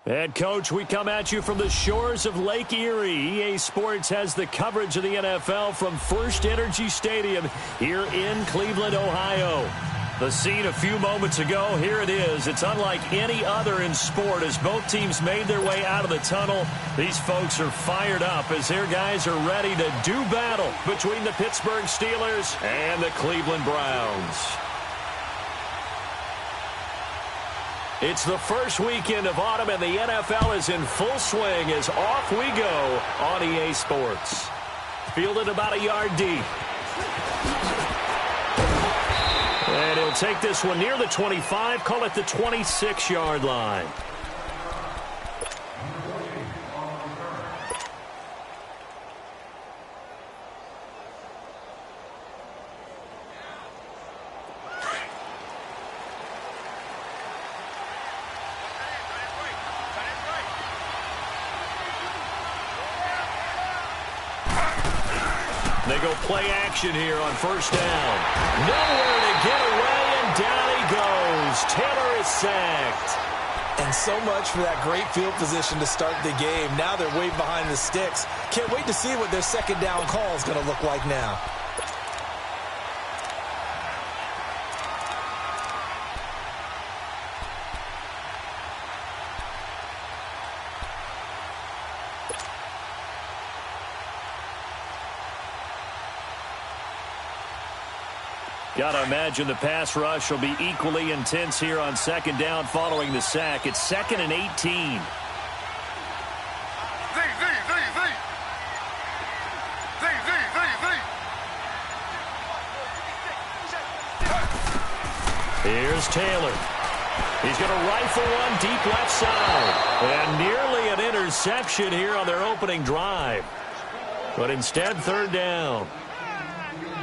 Head coach, we come at you from the shores of Lake Erie. EA Sports has the coverage of the NFL from First Energy Stadium here in Cleveland, Ohio. The scene a few moments ago, here it is. It's unlike any other in sport as both teams made their way out of the tunnel. These folks are fired up as their guys are ready to do battle between the Pittsburgh Steelers and the Cleveland Browns. It's the first weekend of autumn, and the NFL is in full swing as off we go on EA Sports. Fielded about a yard deep. And he'll take this one near the 25, call it the 26-yard line. They go play action here on first down. Nowhere to get away, and down he goes. Taylor is sacked. And so much for that great field position to start the game. Now they're way behind the sticks. Can't wait to see what their second down call is going to look like now. Got to imagine the pass rush will be equally intense here on second down following the sack. It's 2nd and 18. Here's Taylor. He's going to rifle one deep left side. And nearly an interception here on their opening drive. But instead, third down.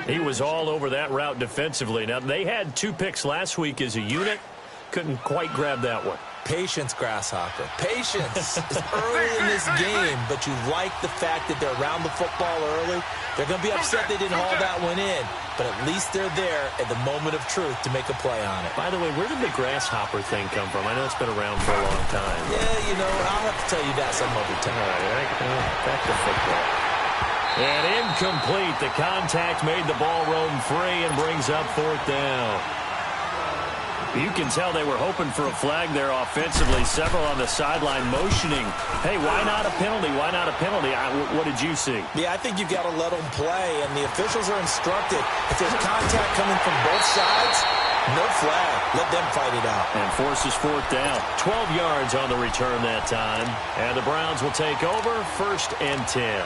He was all over that route defensively. Now, they had 2 picks last week as a unit. Couldn't quite grab that one. Patience, Grasshopper. Patience is early in this game, but you like the fact that they're around the football early. They're going to be upset they didn't haul that one in, but at least they're there at the moment of truth to make a play on it. By the way, where did the Grasshopper thing come from? I know it's been around for a long time. Yeah, you know, I'll have to tell you that some other time. All right, back to football. And incomplete. The contact made the ball roam free and brings up fourth down. You can tell they were hoping for a flag there offensively. Several on the sideline motioning. Hey, why not a penalty? Why not a penalty? What did you see? Yeah, I think you've got to let them play, and the officials are instructed. If there's contact coming from both sides, no flag. Let them fight it out. And forces fourth down. 12 yards on the return that time. And the Browns will take over 1st and 10.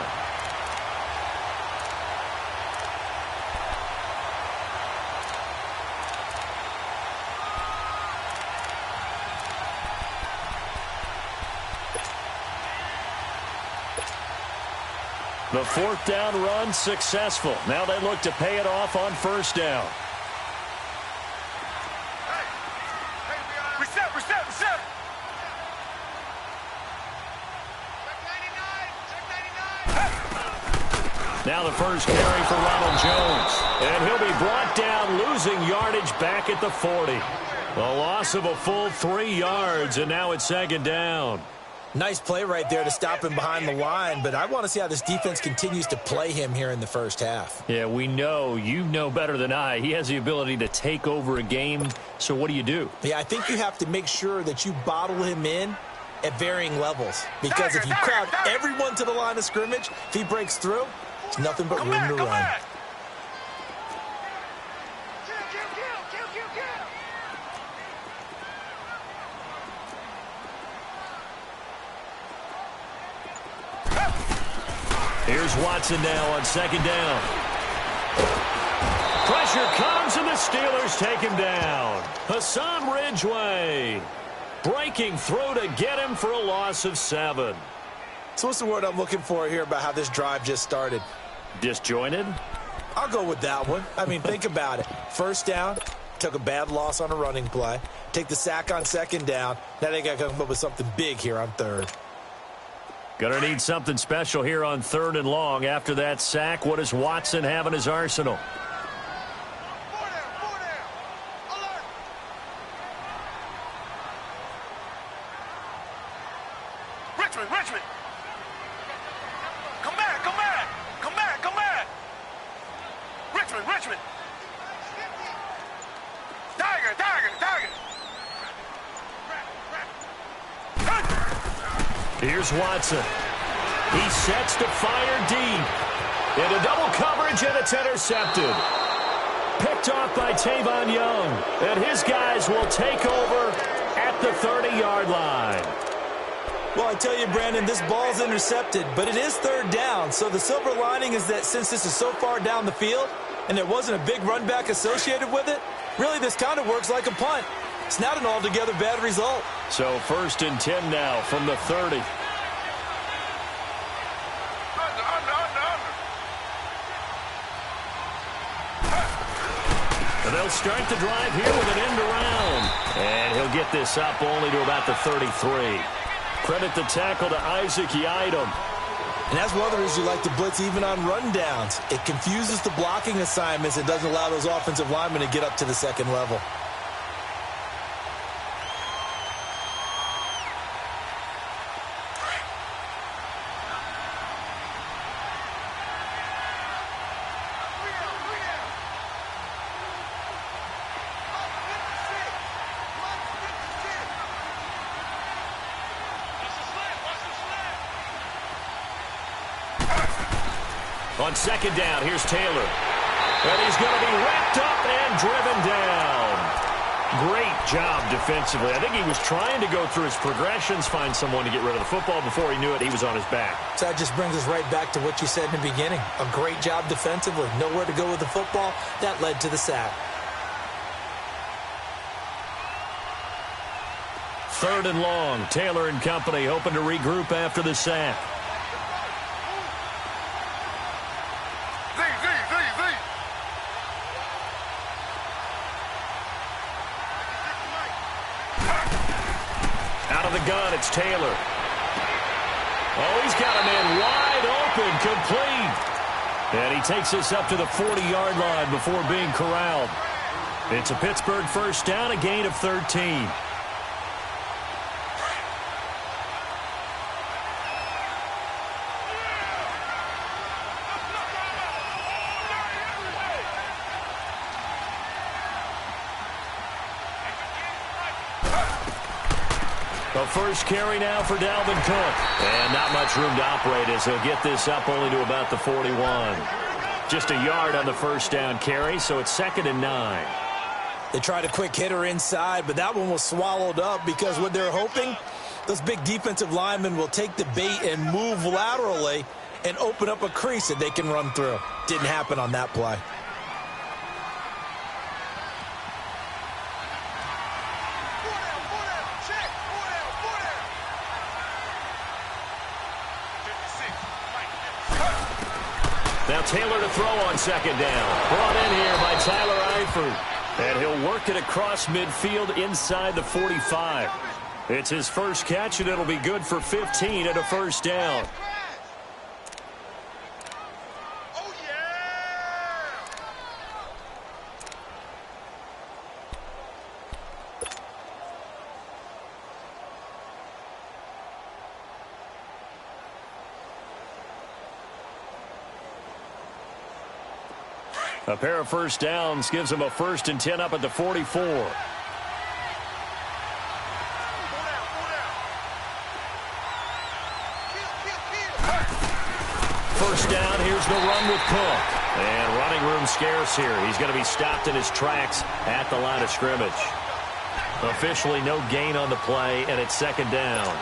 The fourth down run successful. Now they look to pay it off on first down. Reset. Now the first carry for Ronald Jones. And he'll be brought down, losing yardage back at the 40. A loss of a full 3 yards, and now it's 2nd down. Nice play right there to stop him behind the line, but I want to see how this defense continues to play him here in the first half. Yeah, we know. You know better than I. He has the ability to take over a game, so what do you do? Yeah, I think you have to make sure that you bottle him in at varying levels, because if you crowd everyone to the line of scrimmage, if he breaks through, it's nothing but room to run. Here's Watson now on 2nd down. Pressure comes, and the Steelers take him down. Hassan Ridgeway breaking through to get him for a loss of 7. So what's the word I'm looking for here about how this drive just started? Disjointed? I'll go with that one. I mean, think about it. First down, took a bad loss on a running play. Take the sack on 2nd down. Now they got to come up with something big here on 3rd. Gonna need something special here on 3rd and long. After that sack, what does Watson have in his arsenal? Richmond. Come back. Richmond. Tiger. Here's Watson. He sets to fire deep. Into double coverage, and it's intercepted. Picked off by Tavon Young. And his guys will take over at the 30-yard line. Well, I tell you, Brandon, this ball's intercepted, but it is third down. So the silver lining is that since this is so far down the field and there wasn't a big run back associated with it, really this kind of works like a punt. It's not an altogether bad result. So 1st and 10 now from the 30. And they'll start the drive here with an end around. And he'll get this up only to about the 33. Credit the tackle to Isaac Yiadom. And that's one of the reasons you like to blitz even on rundowns. It confuses the blocking assignments. It doesn't allow those offensive linemen to get up to the second level. On 2nd down, here's Taylor. And he's going to be wrapped up and driven down. Great job defensively. I think he was trying to go through his progressions, find someone to get rid of the football. Before he knew it, he was on his back. So that just brings us right back to what you said in the beginning. A great job defensively. Nowhere to go with the football. That led to the sack. 3rd and long. Taylor and company hoping to regroup after the sack. Out of the gun, it's Taylor. Oh, he's got a man wide open, complete. And he takes this up to the 40-yard line before being corralled. It's a Pittsburgh 1st down, a gain of 13. The first carry now for Dalvin Cook. And not much room to operate as he'll get this up only to about the 41. Just a yard on the 1st down carry, so it's 2nd and 9. They tried a quick hitter inside, but that one was swallowed up because what they're hoping, those big defensive linemen will take the bait and move laterally and open up a crease that they can run through. Didn't happen on that play. Now Taylor to throw on 2nd down. Brought in here by Tyler Eifert. And he'll work it across midfield inside the 45. It's his first catch, and it'll be good for 15 at a 1st down. A pair of 1st downs gives him a 1st and 10 up at the 44. 1st down, here's the run with Cook. And running room scarce here. He's going to be stopped in his tracks at the line of scrimmage. Officially no gain on the play, and it's 2nd down.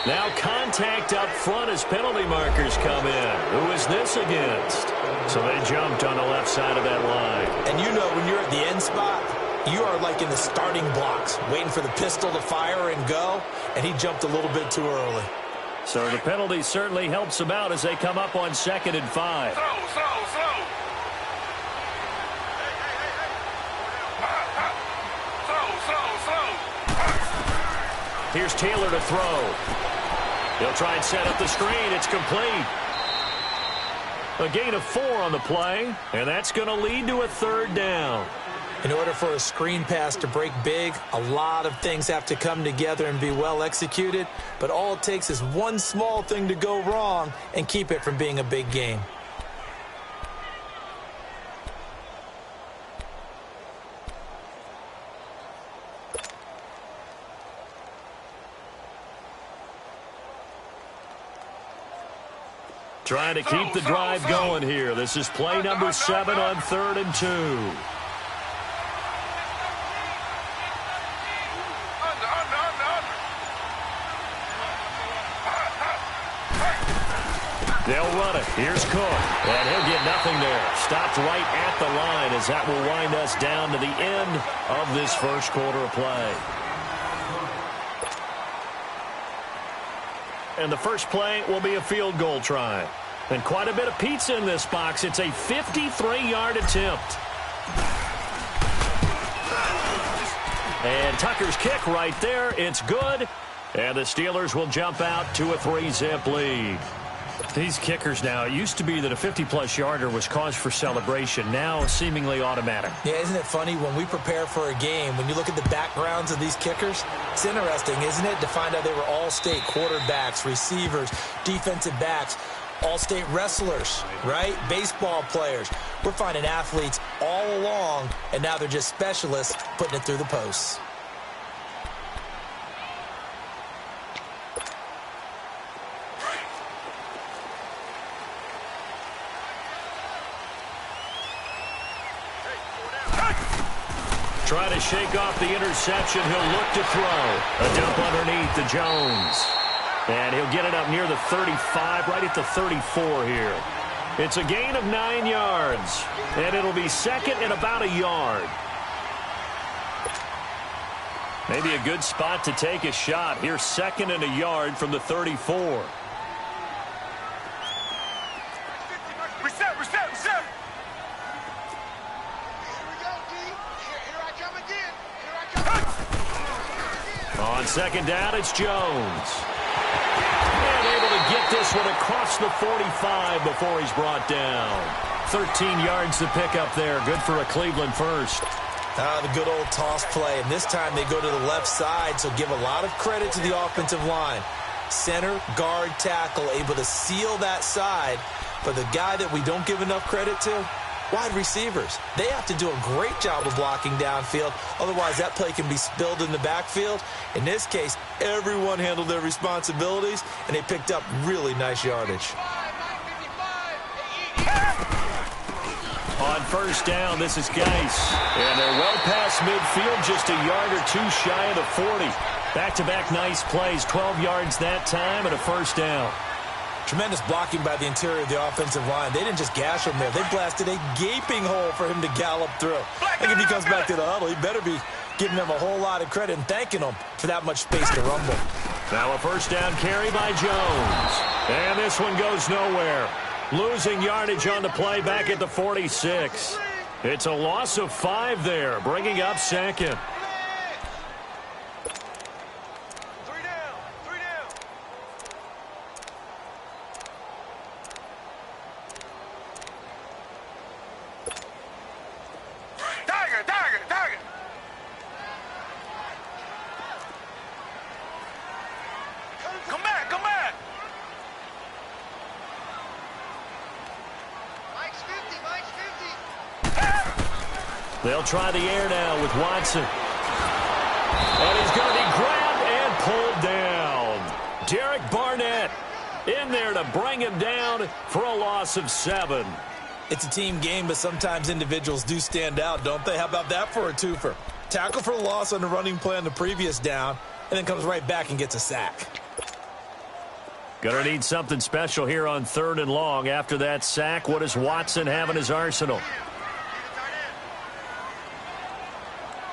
Now contact up front as penalty markers come in. Who is this against? So they jumped on the left side of that line. And you know when you're at the end spot, you are like in the starting blocks, waiting for the pistol to fire and go, and he jumped a little bit too early. So the penalty certainly helps them out as they come up on 2nd and 5. Here's Taylor to throw. He'll try and set up the screen. It's complete. A gain of 4 on the play, and that's going to lead to a third down. In order for a screen pass to break big, a lot of things have to come together and be well executed, but all it takes is one small thing to go wrong and keep it from being a big game. Trying to keep the drive going here. This is play number 7 on 3rd and 2. They'll run it. Here's Cook. And he'll get nothing there. Stopped right at the line as that will wind us down to the end of this first quarter of play. And the first play will be a field goal try. And quite a bit of pizza in this box. It's a 53-yard attempt. And Tucker's kick right there. It's good. And the Steelers will jump out to a 3-zip lead. These kickers now, it used to be that a 50-plus yarder was cause for celebration. Now seemingly automatic. Yeah, isn't it funny when we prepare for a game, when you look at the backgrounds of these kickers, it's interesting, isn't it, to find out they were all-state quarterbacks, receivers, defensive backs, all-state wrestlers, right? Baseball players. We're finding athletes all along, and now they're just specialists putting it through the posts. Trying to shake off the interception. He'll look to throw. A dump underneath to Jones. And he'll get it up near the 35, right at the 34 here. It's a gain of 9 yards. And it'll be second and about a yard. Maybe a good spot to take a shot. Here's second and a yard from the 34. Reset. On second down, it's Jones. And able to get this one across the 45 before he's brought down. 13 yards to pick up there. Good for a Cleveland first. The good old toss play. And this time they go to the left side, so give a lot of credit to the offensive line. Center, guard, tackle, able to seal that side. But the guy that we don't give enough credit to, wide receivers. They have to do a great job of blocking downfield. Otherwise, that play can be spilled in the backfield. In this case, everyone handled their responsibilities, and they picked up really nice yardage. On first down, this is Geis. And they're well past midfield, just a yard or two shy of the 40. Back-to-back nice plays, 12 yards that time and a first down. Tremendous blocking by the interior of the offensive line. They didn't just gash him there. They blasted a gaping hole for him to gallop through. I think if he comes back to the huddle, he better be giving them a whole lot of credit and thanking them for that much space to rumble. Now a first down carry by Jones. And this one goes nowhere. Losing yardage on the play back at the 46. It's a loss of 5 there, bringing up second. Come back. They'll try the air now with Watson. And he's going to be grabbed and pulled down. Derek Barnett in there to bring him down for a loss of 7. It's a team game, but sometimes individuals do stand out, don't they? How about that for a twofer? Tackle for a loss on the running play on the previous down, and then comes right back and gets a sack. Gonna need something special here on 3rd and long. After that sack, what does Watson have in his arsenal?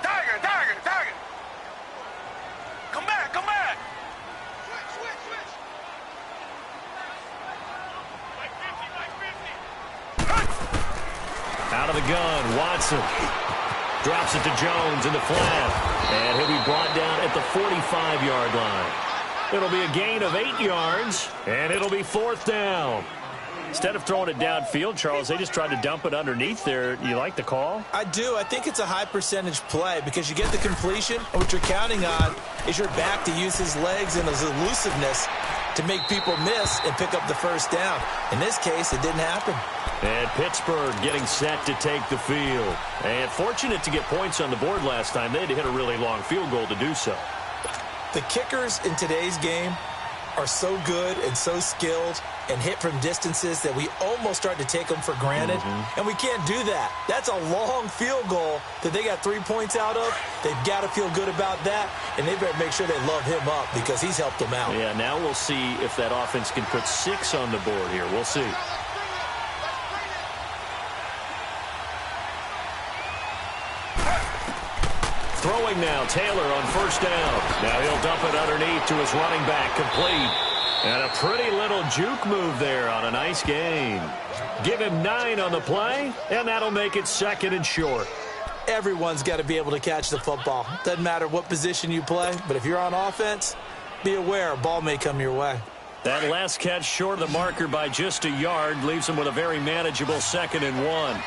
Tiger. Come back. Switch. Out of the gun, Watson. Drops it to Jones in the flat. And he'll be brought down at the 45-yard line. It'll be a gain of 8 yards, and it'll be 4th down. Instead of throwing it downfield, Charles, they just tried to dump it underneath there. You like the call? I do. I think it's a high-percentage play because you get the completion, and what you're counting on is your back to use his legs and his elusiveness to make people miss and pick up the first down. In this case, it didn't happen. And Pittsburgh getting set to take the field. And fortunate to get points on the board last time. They had to hit a really long field goal to do so. The kickers in today's game are so good and so skilled and hit from distances that we almost start to take them for granted. And we can't do that. That's a long field goal that they got 3 points out of. They've got to feel good about that, and they better make sure they love him up because he's helped them out. Yeah, now we'll see if that offense can put 6 on the board here. We'll see. Throwing now, Taylor on first down. Now he'll dump it underneath to his running back, complete. And a pretty little juke move there on a nice gain. Give him 9 on the play, and that'll make it 2nd and short. Everyone's got to be able to catch the football. Doesn't matter what position you play, but if you're on offense, be aware a ball may come your way. That last catch short of the marker by just a yard leaves him with a very manageable 2nd and 1.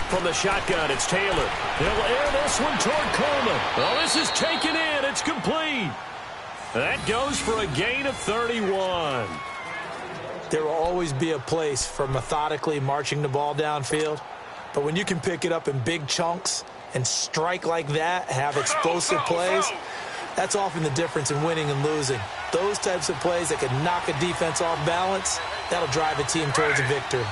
From the shotgun, it's Taylor. He'll air this one toward Coleman. Oh, this is taken in. It's complete. That goes for a gain of 31. There will always be a place for methodically marching the ball downfield. But when you can pick it up in big chunks and strike like that, have explosive plays, that's often the difference in winning and losing. Those types of plays that can knock a defense off balance, that'll drive a team towards a victory.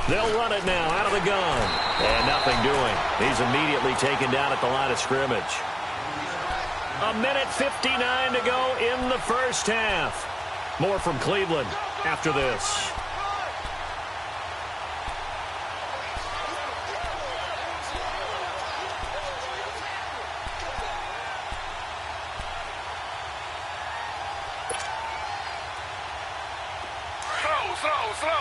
They'll run it now out of the gun. And nothing doing. He's immediately taken down at the line of scrimmage. 1:59 to go in the first half. More from Cleveland after this. Slow.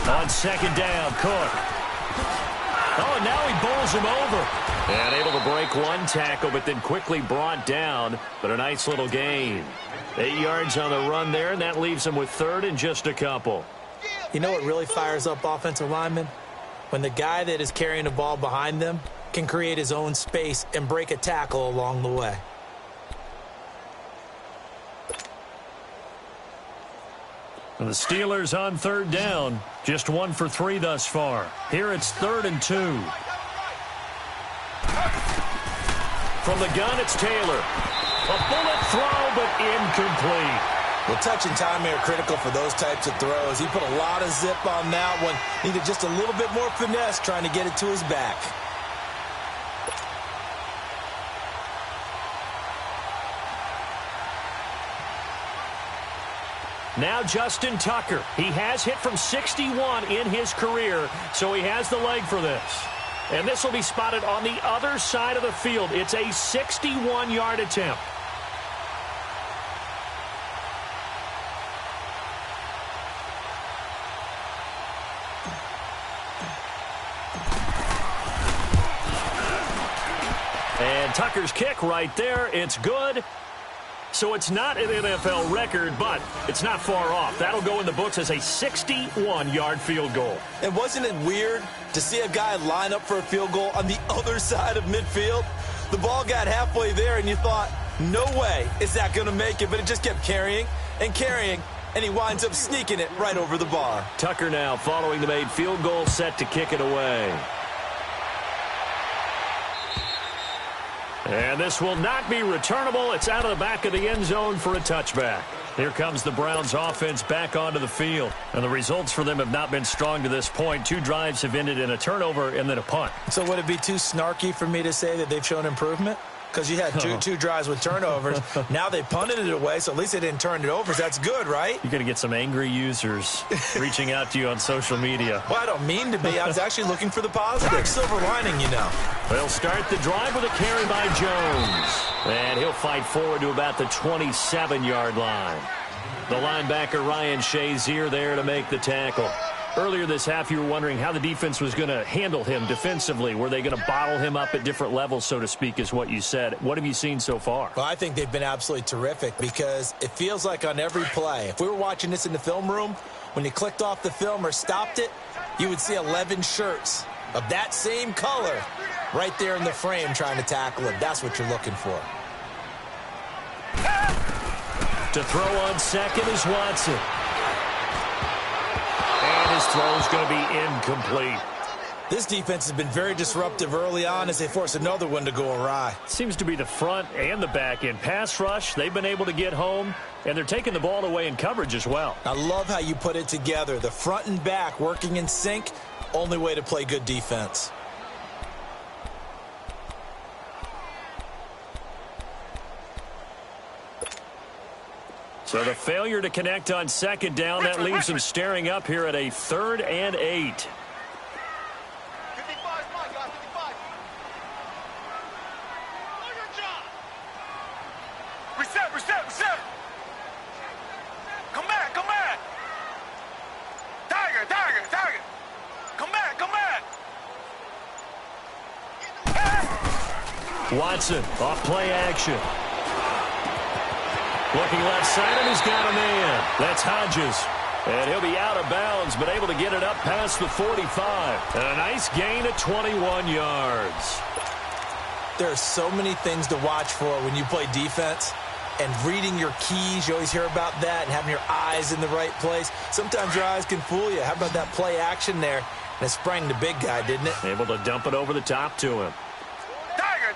On second down, Cook. Oh, and now he bowls him over. And able to break one tackle, but then quickly brought down. But a nice little gain. 8 yards on the run there, and that leaves him with 3rd and just a couple. You know what really fires up offensive linemen? When the guy that is carrying the ball behind them can create his own space and break a tackle along the way. And the Steelers on 3rd down. Just 1 for 3 thus far. Here it's 3rd and 2. From the gun, it's Taylor. A bullet throw, but incomplete. Well, touch and timing are critical for those types of throws. He put a lot of zip on that one. Needed just a little bit more finesse trying to get it to his back. Now Justin Tucker. He has hit from 61 in his career, so he has the leg for this. And this will be spotted on the other side of the field. It's a 61-yard attempt. And Tucker's kick right there. It's good. So it's not an NFL record, but it's not far off. That'll go in the books as a 61-yard field goal. And wasn't it weird to see a guy line up for a field goal on the other side of midfield? The ball got halfway there, and you thought, no way is that going to make it, but it just kept carrying, and he winds up sneaking it right over the bar. Tucker now following the made field goal, set to kick it away. And this will not be returnable. It's out of the back of the end zone for a touchback. Here comes the Browns offense back onto the field. And the results for them have not been strong to this point. 2 drives have ended in a turnover and then a punt. So would it be too snarky for me to say that they've shown improvement? Because you had two drives with turnovers. Now they punted it away, so at least they didn't turn it over. So that's good, right? You're going to get some angry users reaching out to you on social media. Well, I don't mean to be. I was actually looking for the positive. Silver lining, you know. They'll start the drive with a carry by Jones. And he'll fight forward to about the 27-yard line. The linebacker Ryan Shazier there to make the tackle. Earlier this half, you were wondering how the defense was going to handle him defensively. Were they going to bottle him up at different levels, so to speak, is what you said. What have you seen so far? Well, I think they've been absolutely terrific because it feels like on every play, if we were watching this in the film room, when you clicked off the film or stopped it, you would see 11 shirts of that same color right there in the frame trying to tackle him. That's what you're looking for. To throw on second is Watson. And his throw is going to be incomplete. This defense has been very disruptive early on as they force another one to go awry. Seems to be the front and the back end. Pass rush, they've been able to get home, and they're taking the ball away in coverage as well. I love how you put it together. The front and back working in sync, only way to play good defense. So the failure to connect on second down, that leaves them staring up here at a 3rd and 8. 55, come on, guys, 55. Good job. Reset. Come back. Tiger. Come back. Watson off play action. Looking left side, and he's got a man. That's Hodges. And he'll be out of bounds, but able to get it up past the 45. And a nice gain at 21 yards. There are so many things to watch for when you play defense. And reading your keys, you always hear about that, and having your eyes in the right place. Sometimes your eyes can fool you. How about that play action there? And it sprang the big guy, didn't it? Able to dump it over the top to him. Tiger.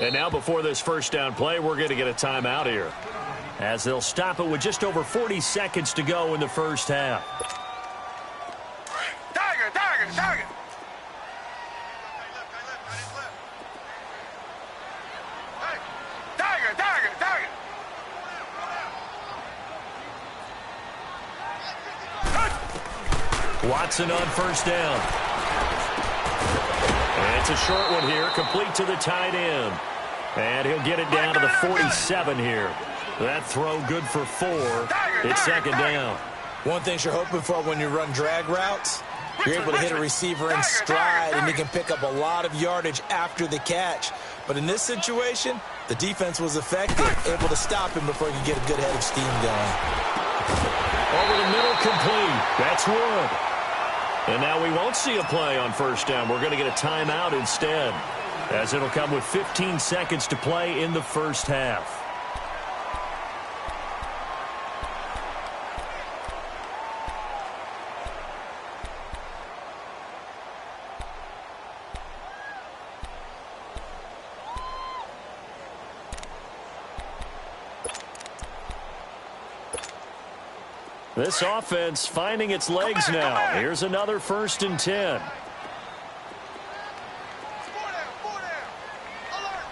And now before this first down play, we're going to get a timeout here, as they'll stop it with just over 40 seconds to go in the first half. Tiger. Watson on first down. And it's a short one here, complete to the tight end. And he'll get it down to the 47 here. That throw good for 4. It's second down. One thing you're hoping for when you run drag routes, you're able to hit a receiver in stride, and you can pick up a lot of yardage after the catch. But in this situation, the defense was effective, able to stop him before he could get a good head of steam going. Over the middle, complete. That's Wood. And now we won't see a play on first down. We're going to get a timeout instead, as it'll come with 15 seconds to play in the first half. This offense finding its legs now. Here's another 1st and 10. Four down. Alert.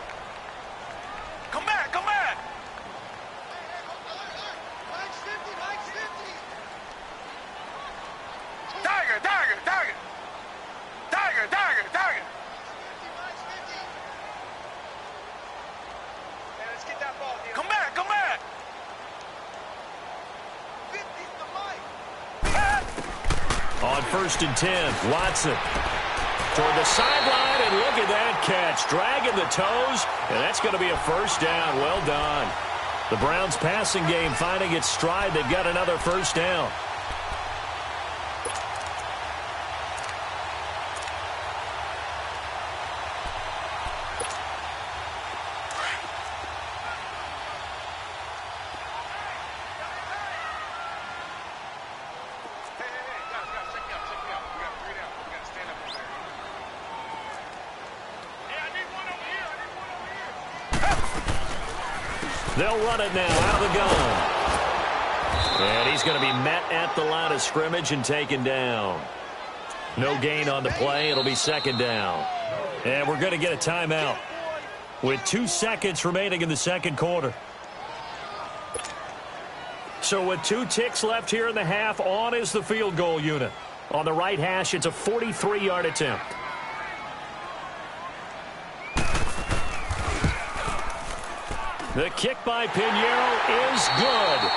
Come back. Mike's 50. Tiger. Hey, let's get that ball, Neil. Come back. 50's the Mike. On 1st and 10, Watson toward the sideline, and look at that catch. Dragging the toes, and that's going to be a first down. Well done. The Browns passing game finding its stride. They've got another first down. They'll run it now out of the gun. And he's going to be met at the line of scrimmage and taken down. No gain on the play. It'll be second down. And we're going to get a timeout with 2 seconds remaining in the second quarter. So with 2 ticks left here in the half, on is the field goal unit. On the right hash, it's a 43-yard attempt. The kick by Pinheiro is good.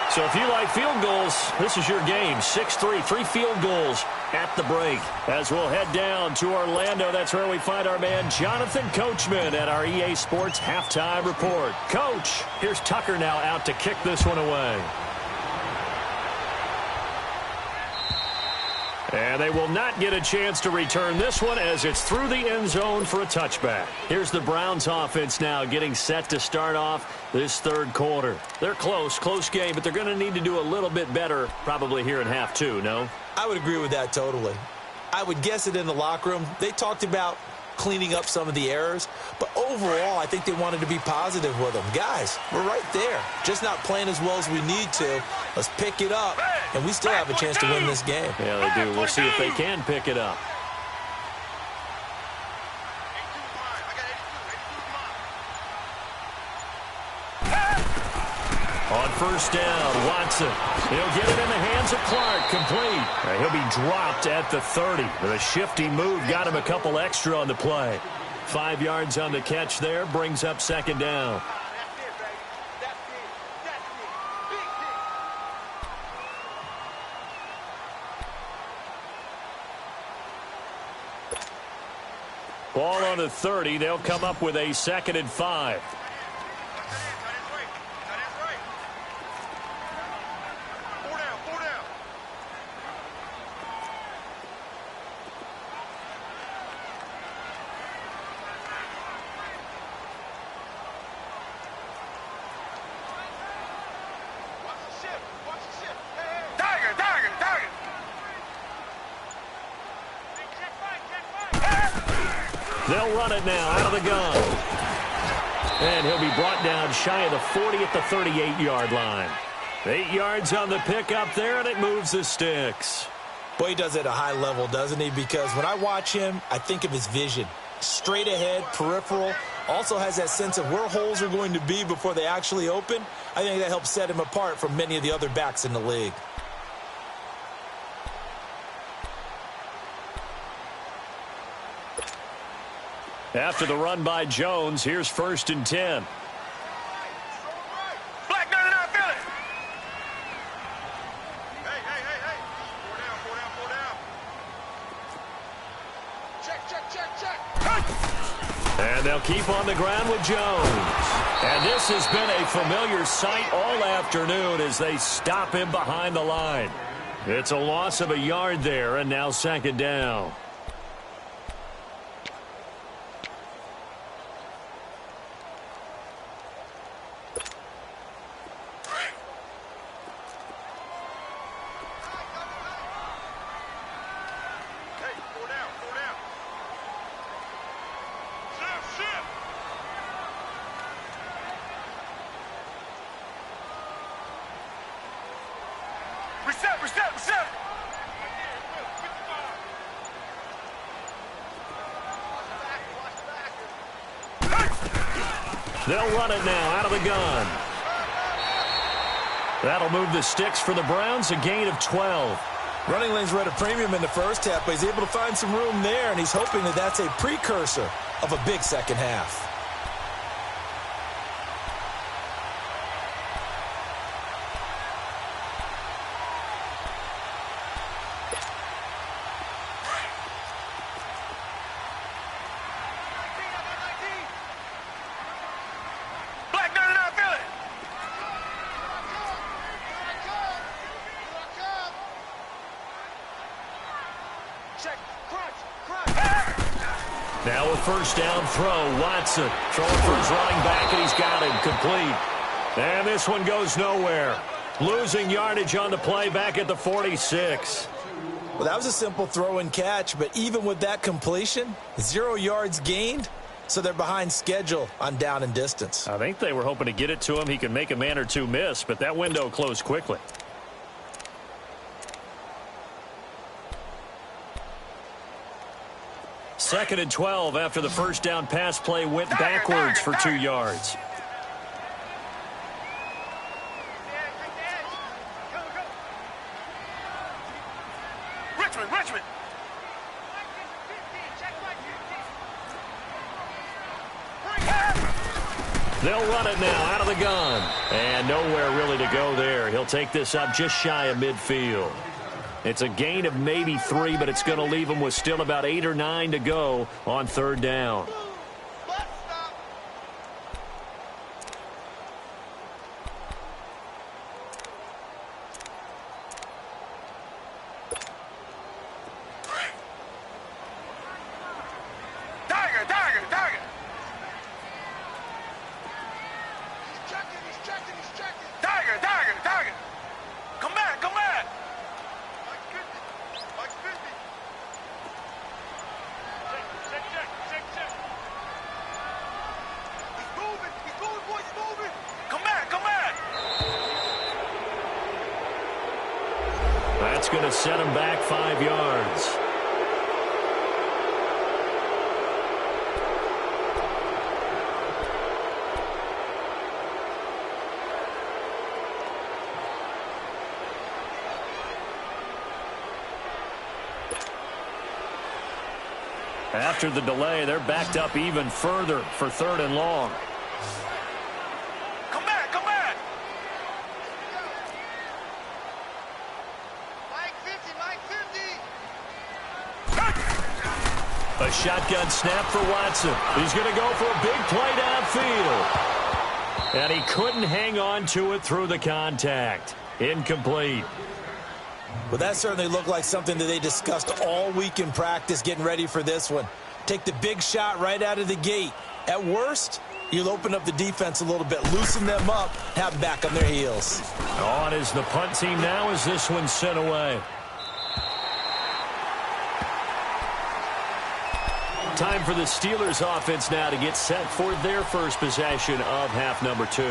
So if you like field goals, this is your game. 6-3, 3 field goals at the break. As we'll head down to Orlando, that's where we find our man Jonathan Coachman at our EA Sports Halftime Report. Coach, here's Tucker now out to kick this one away. And they will not get a chance to return this one as it's through the end zone for a touchback. Here's the Browns offense now getting set to start off this third quarter. They're close game, but they're going to need to do a little bit better probably here in half 2, no? I would agree with that totally. I would guess it in the locker room. They talked about cleaning up some of the errors, but overall I think they wanted to be positive with them. Guys, we're right there. Just not playing as well as we need to. Let's pick it up, and we still have a chance to win this game. Yeah, they do. We'll see if they can pick it up. On first down, Watson. He'll get it in the hands of Clark. Complete. He'll be dropped at the 30. The shifty move got him a couple extra on the play. 5 yards on the catch there. Brings up second down. Ball on the 30. They'll come up with a 2nd and 5. They'll run it now out of the gun. And he'll be brought down shy of the 40 at the 38-yard line. 8 yards on the pickup there, and it moves the sticks. Boy, he does it at a high level, doesn't he? Because when I watch him, I think of his vision. Straight ahead, peripheral. Also has that sense of where holes are going to be before they actually open. I think that helps set him apart from many of the other backs in the league. After the run by Jones, here's 1st and 10. Black 99, feel it. Hey. 4 down. Check. And they'll keep on the ground with Jones. And this has been a familiar sight all afternoon as they stop him behind the line. It's a loss of a yard there, and now 2nd down. Reset. They'll run it now out of the gun. That'll move the sticks for the Browns, a gain of 12. Running lanes were at a premium in the first half, but he's able to find some room there, and he's hoping that that's a precursor of a big second half. Now a first down throw. Watson throwing for his running back, and he's got him complete. And this one goes nowhere. Losing yardage on the play back at the 46. Well, that was a simple throw and catch, but even with that completion, 0 yards gained, so they're behind schedule on down and distance. I think they were hoping to get it to him. He could make a man or two miss, but that window closed quickly. Second and 12 after the first down pass play went backwards for 2 yards. Richmond. They'll run it now out of the gun. And nowhere really to go there. He'll take this up just shy of midfield. It's a gain of maybe 3, but it's going to leave him with still about 8 or 9 to go on third down. Tiger. Tiger. Come back. Mike 50. Check. He's moving, boys, he's moving. Come back. That's going to set him back 5 yards. After the delay, they're backed up even further for third and long. Come back. Mike 50. A shotgun snap for Watson. He's going to go for a big play downfield. And he couldn't hang on to it through the contact. Incomplete. Well, that certainly looked like something that they discussed all week in practice getting ready for this one. Take the big shot right out of the gate. At worst, you'll open up the defense a little bit, loosen them up, have them back on their heels. On is the punt team now as this one's sent away. Time for the Steelers offense now to get set for their first possession of half number 2.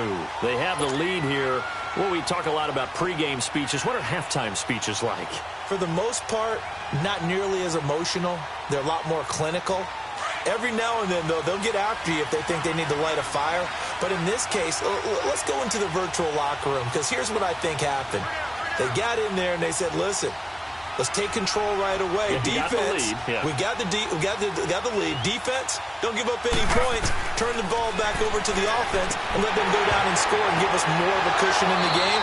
They have the lead here. Well, we talk a lot about pregame speeches. What are halftime speeches like? For the most part, not nearly as emotional. They're a lot more clinical. Every now and then, though, they'll get after you if they think they need to light a fire. But in this case, let's go into the virtual locker room, because here's what I think happened. They got in there and they said, listen, let's take control right away. Yeah, Defense, we got the lead. Defense, don't give up any points. Turn the ball back over to the offense and let them go down and score and give us more of a cushion in the game.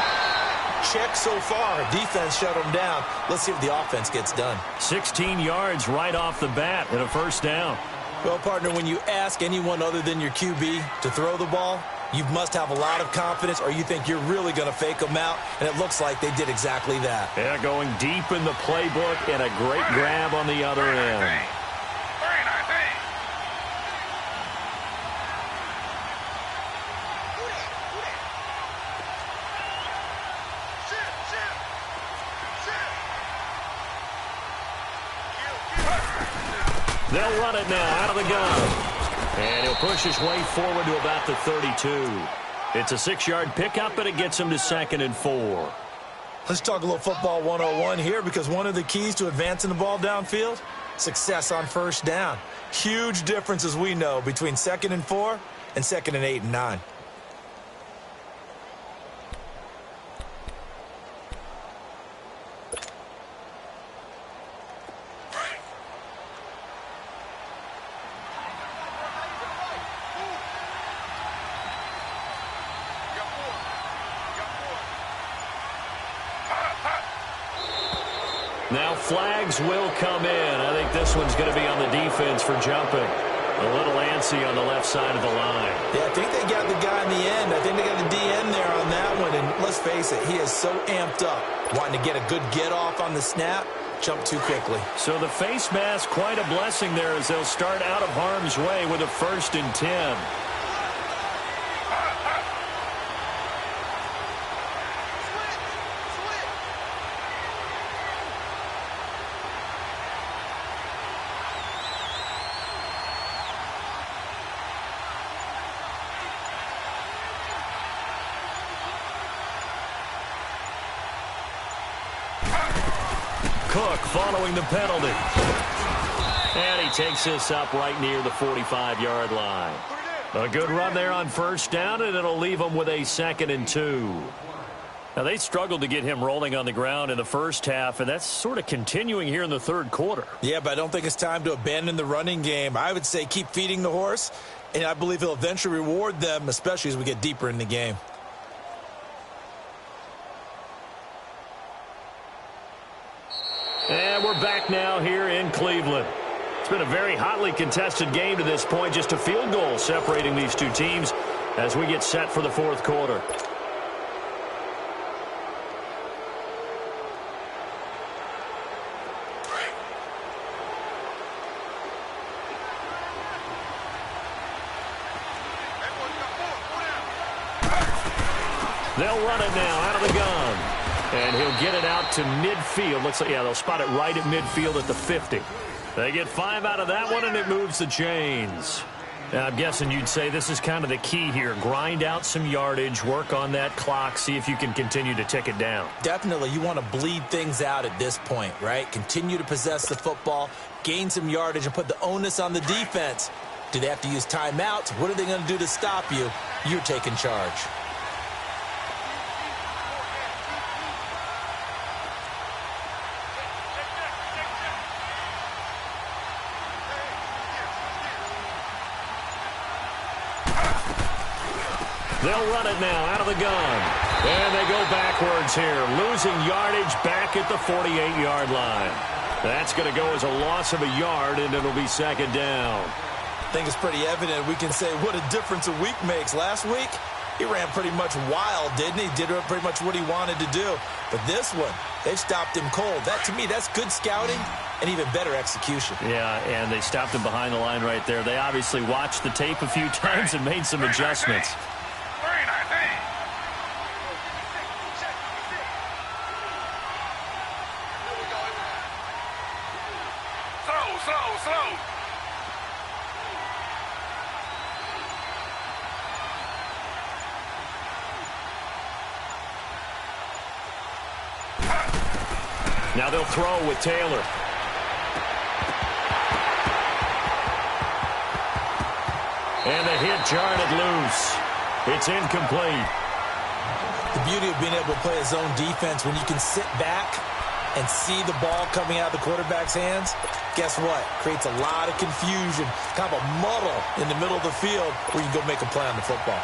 Check so far. Defense shut them down. Let's see if the offense gets done. 16 yards right off the bat and a first down. Well, partner, when you ask anyone other than your QB to throw the ball, you must have a lot of confidence, or you think you're really going to fake them out, and it looks like they did exactly that. Yeah, going deep in the playbook and a great grab on the other end. Very nice. They'll run it now out of the gun. And he'll push his way forward to about the 32. It's a 6-yard pickup, and it gets him to 2nd and 4. Let's talk a little football 101 here, because one of the keys to advancing the ball downfield, success on first down. Huge difference, as we know, between 2nd and 4 and 2nd and 8 and 9. Now flags will come in. I think this one's going to be on the defense for jumping. A little antsy on the left side of the line. Yeah, I think they got the guy in the end. I think they got the DN there on that one. And let's face it, he is so amped up, wanting to get a good get off on the snap, jump too quickly. So the face mask, quite a blessing there as they'll start out of harm's way with a 1st and 10. Cook following the penalty. And he takes this up right near the 45-yard line. A good run there on first down, and it'll leave them with a 2nd and 2. Now, they struggled to get him rolling on the ground in the first half, and that's sort of continuing here in the third quarter. Yeah, but I don't think it's time to abandon the running game. I would say keep feeding the horse, and I believe he'll eventually reward them, especially as we get deeper in the game. And we're back now here in Cleveland. It's been a very hotly contested game to this point, just a field goal separating these two teams as we get set for the fourth quarter. They'll run it now out of the gun. And he'll get it out to midfield. Looks like, yeah, they'll spot it right at midfield at the 50. They get 5 out of that one, and it moves the chains. Now, I'm guessing you'd say this is kind of the key here. Grind out some yardage, work on that clock, see if you can continue to tick it down. Definitely. You want to bleed things out at this point, right? Continue to possess the football, gain some yardage, and put the onus on the defense. Do they have to use timeouts? What are they going to do to stop you? You're taking charge. They'll run it now out of the gun. And they go backwards here, losing yardage back at the 48-yard line. That's going to go as a loss of a yard, and it'll be 2nd down. I think it's pretty evident. We can say what a difference a week makes. Last week, he ran pretty much wild, didn't he? Did pretty much what he wanted to do. But this one, they've stopped him cold. That, to me, that's good scouting and even better execution. Yeah, and they stopped him behind the line right there. They obviously watched the tape a few times and made some adjustments. Now they'll throw with Taylor. And the hit jarred it loose. It's incomplete. The beauty of being able to play a zone defense when you can sit back and see the ball coming out of the quarterback's hands, guess what? Creates a lot of confusion, kind of a muddle in the middle of the field where you can go make a play on the football.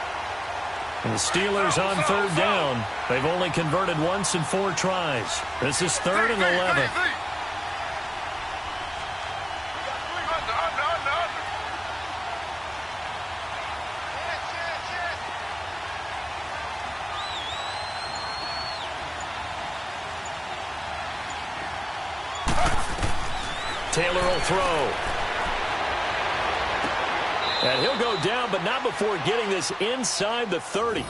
And the Steelers on 3rd down. They've only converted once in 4 tries. This is 3rd and 11. Taylor will throw. And he'll go down, but not before getting this inside the 30.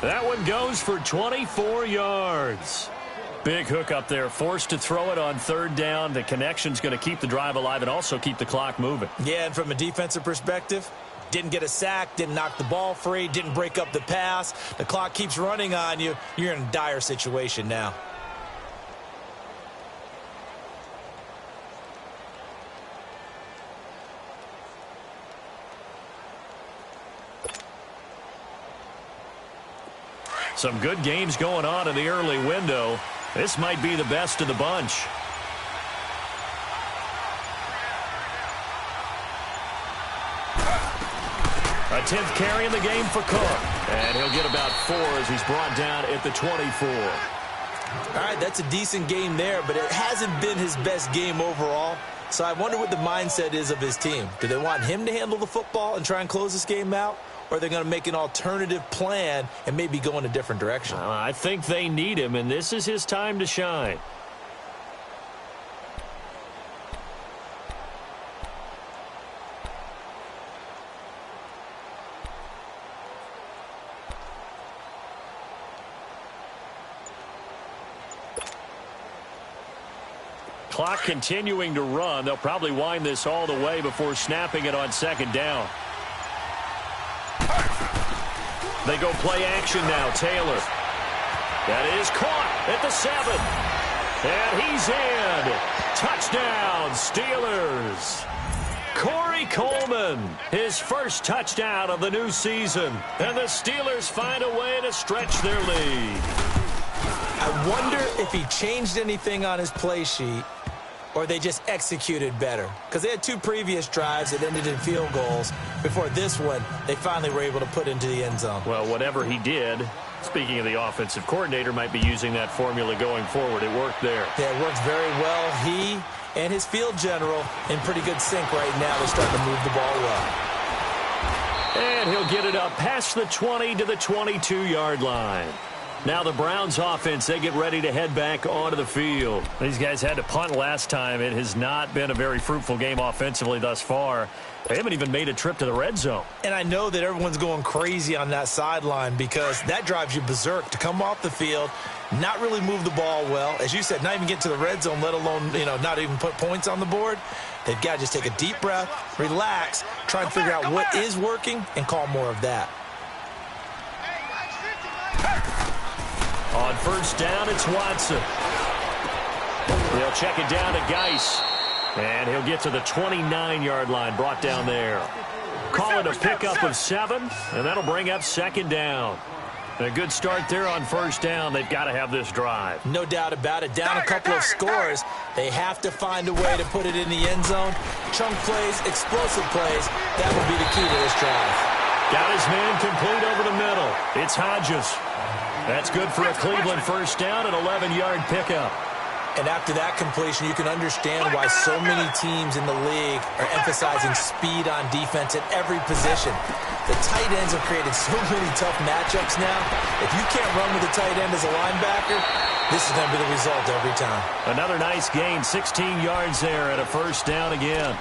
That one goes for 24 yards. Big hook up there, forced to throw it on 3rd down. The connection's going to keep the drive alive and also keep the clock moving. Yeah, and from a defensive perspective, didn't get a sack, didn't knock the ball free, didn't break up the pass. The clock keeps running on you. You're in a dire situation now. Some good games going on in the early window. This might be the best of the bunch. A 10th carry in the game for Cook. And he'll get about 4 as he's brought down at the 24. All right, that's a decent game there, but it hasn't been his best game overall. So I wonder what the mindset is of his team. Do they want him to handle the football and try and close this game out? Or are they going to make an alternative plan and maybe go in a different direction? I think they need him, and this is his time to shine. Clock continuing to run. They'll probably wind this all the way before snapping it on 2nd down. They go play action now. Taylor. That is caught at the 7. And he's in. good. Touchdown, Steelers. Corey Coleman, his first touchdown of the new season. And the Steelers find a way to stretch their lead. I wonder if he changed anything on his play sheet or they just executed better. Because they had 2 previous drives that ended in field goals. Before this one, they finally were able to put into the end zone. Well, whatever he did, speaking of the offensive coordinator, might be using that formula going forward. It worked there. Yeah, it worked very well. He and his field general in pretty good sync right now. They're starting to move the ball well. And he'll get it up past the 20 to the 22-yard line. Now the Browns offense, they get ready to head back onto the field. These guys had to punt last time. It has not been a very fruitful game offensively thus far. They haven't even made a trip to the red zone. And I know that everyone's going crazy on that sideline because that drives you berserk to come off the field, not really move the ball well. As you said, not even get to the red zone, let alone, not even put points on the board. They've got to just take a deep breath, relax, try and figure out what is working, and call more of that. On first down, it's Watson. He'll check it down to Geis. And he'll get to the 29-yard line, brought down there. Call it a pickup of 7, and that'll bring up second down. A good start there on first down. They've got to have this drive. No doubt about it. Down a couple of scores. They have to find a way to put it in the end zone. Chunk plays, explosive plays. That will be the key to this drive. Got his man complete over the middle. It's Hodges. That's good for a Cleveland first down, an 11-yard pickup. And after that completion, you can understand why so many teams in the league are emphasizing speed on defense at every position. The tight ends have created so many tough matchups now. If you can't run with the tight end as a linebacker, this is going to be the result every time. Another nice gain, 16 yards there at a first down again.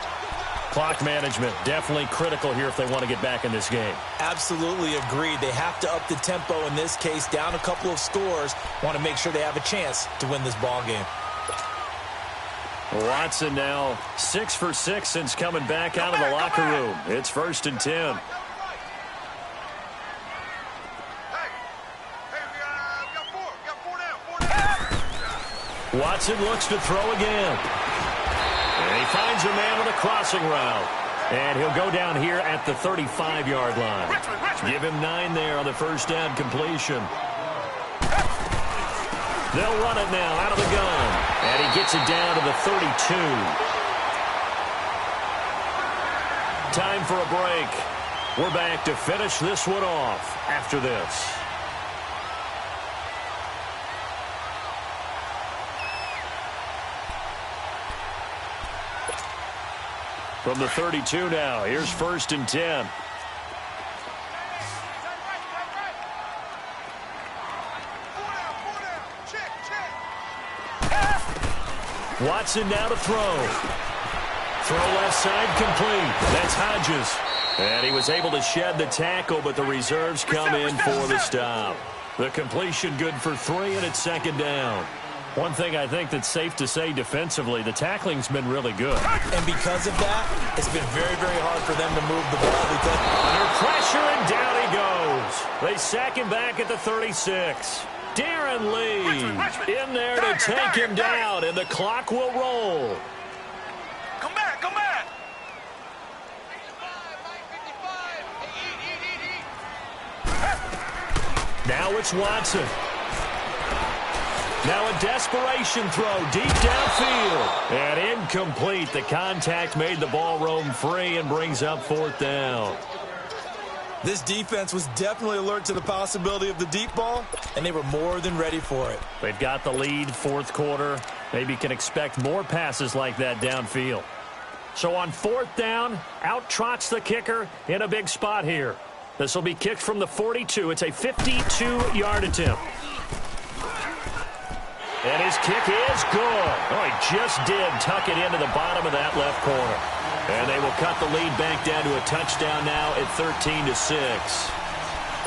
Clock management, definitely critical here if they want to get back in this game. Absolutely agreed. They have to up the tempo in this case, down a couple of scores. Want to make sure they have a chance to win this ball game. Watson now 6 for 6 since coming back out of the locker room. It's first and 10. Watson looks to throw again. And he finds a man on a crossing route. And he'll go down here at the 35-yard line. Give him 9 there on the first down completion. They'll run it now out of the gun. And he gets it down to the 32. Time for a break. We're back to finish this one off after this. From the 32 now, here's first and 10. Watson now to throw. Throw left side complete. That's Hodges. And he was able to shed the tackle, but the reserves come in for the stop. The completion good for 3, and it's second down. One thing I think that's safe to say defensively, the tackling's been really good. And because of that, it's been very, very hard for them to move the ball. Under pressure, and down he goes. They sack him back at the 36. Darren Lee in there to take him down, and the clock will roll. Come back, come back. Now it's Watson. Now a desperation throw deep downfield. And incomplete. The contact made the ball roam free and brings up fourth down. This defense was definitely alert to the possibility of the deep ball, and they were more than ready for it. They've got the lead, fourth quarter. Maybe can expect more passes like that downfield. So on fourth down, out trots the kicker in a big spot here. This will be kicked from the 42. It's a 52-yard attempt. And his kick is good. Oh, he just did tuck it into the bottom of that left corner. And they will cut the lead back down to a touchdown now at 13-6.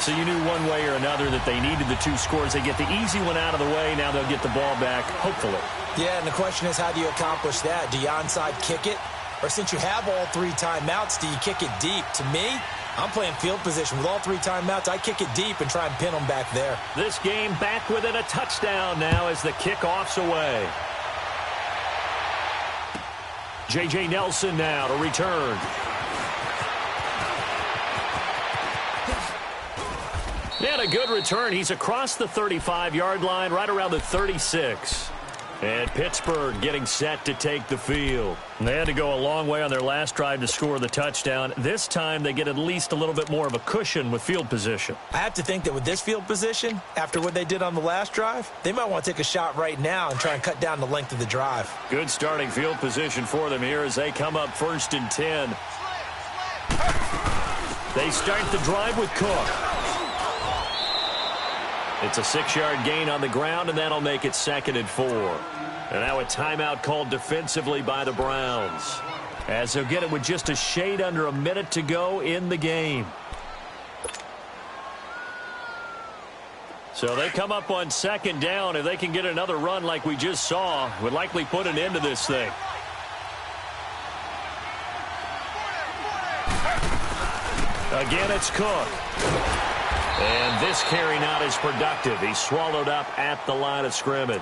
So you knew one way or another that they needed the 2 scores. They get the easy one out of the way. Now they'll get the ball back, hopefully. Yeah, and the question is, how do you accomplish that? Do you onside kick it? Or since you have all 3 timeouts, do you kick it deep? To me, I'm playing field position. With all 3 timeouts, I kick it deep and try and pin them back there. This game back within a touchdown now as the kickoff's away. J.J. Nelson now to return. And a good return. He's across the 35-yard line, right around the 36. And Pittsburgh getting set to take the field. They had to go a long way on their last drive to score the touchdown. This time they get at least a little bit more of a cushion with field position. I have to think that with this field position, after what they did on the last drive, they might want to take a shot right now and try and cut down the length of the drive. Good starting field position for them here as they come up 1st and 10. They start the drive with Cook. It's a 6-yard gain on the ground, and that'll make it 2nd and 4. And now a timeout called defensively by the Browns, as they'll get it with just a shade under a minute to go in the game. So they come up on 2nd down. If they can get another run like we just saw, would likely put an end to this thing. Again, it's Cook. And this carry not as productive. He's swallowed up at the line of scrimmage.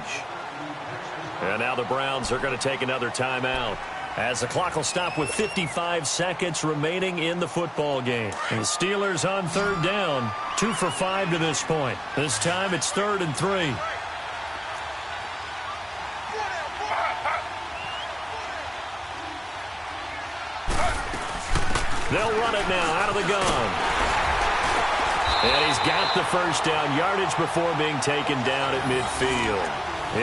And now the Browns are going to take another timeout, as the clock will stop with 55 seconds remaining in the football game. And the Steelers on 3rd down, 2 for 5 to this point. This time it's 3rd and 3. They'll run it now out of the gun. And he's got the first down, yardage before being taken down at midfield.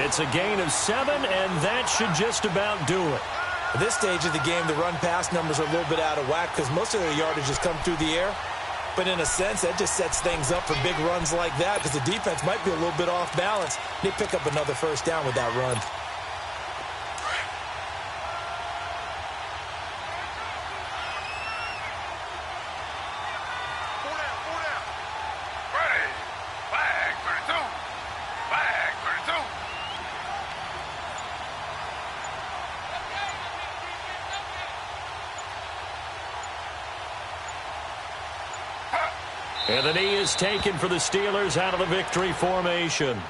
It's a gain of 7, and that should just about do it. At this stage of the game, the run-pass numbers are a little bit out of whack because most of their yardage has come through the air. But in a sense, that just sets things up for big runs like that because the defense might be a little bit off balance. They pick up another first down with that run. And the knee is taken for the Steelers out of the victory formation.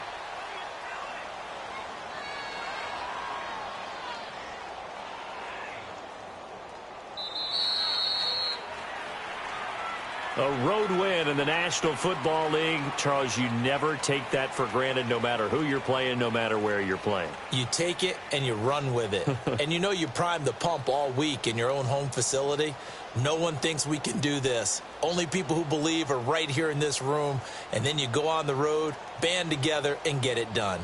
A road win in the National Football League. Charles, you never take that for granted no matter who you're playing, no matter where you're playing. You take it and you run with it. And you know you primed the pump all week in your own home facility. No one thinks we can do this. Only people who believe are right here in this room. And then you go on the road, band together, and get it done.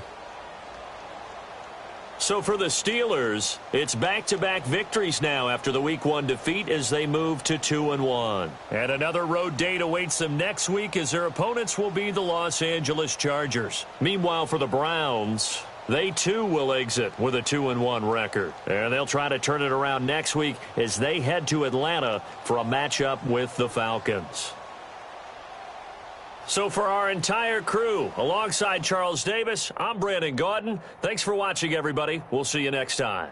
So for the Steelers, it's back-to-back victories now after the Week 1 defeat as they move to 2-1. And another road date awaits them next week as their opponents will be the Los Angeles Chargers. Meanwhile, for the Browns, they too will exit with a 2-1 record. And they'll try to turn it around next week as they head to Atlanta for a matchup with the Falcons. So for our entire crew, alongside Charles Davis, I'm Brandon Gaudin. Thanks for watching, everybody. We'll see you next time.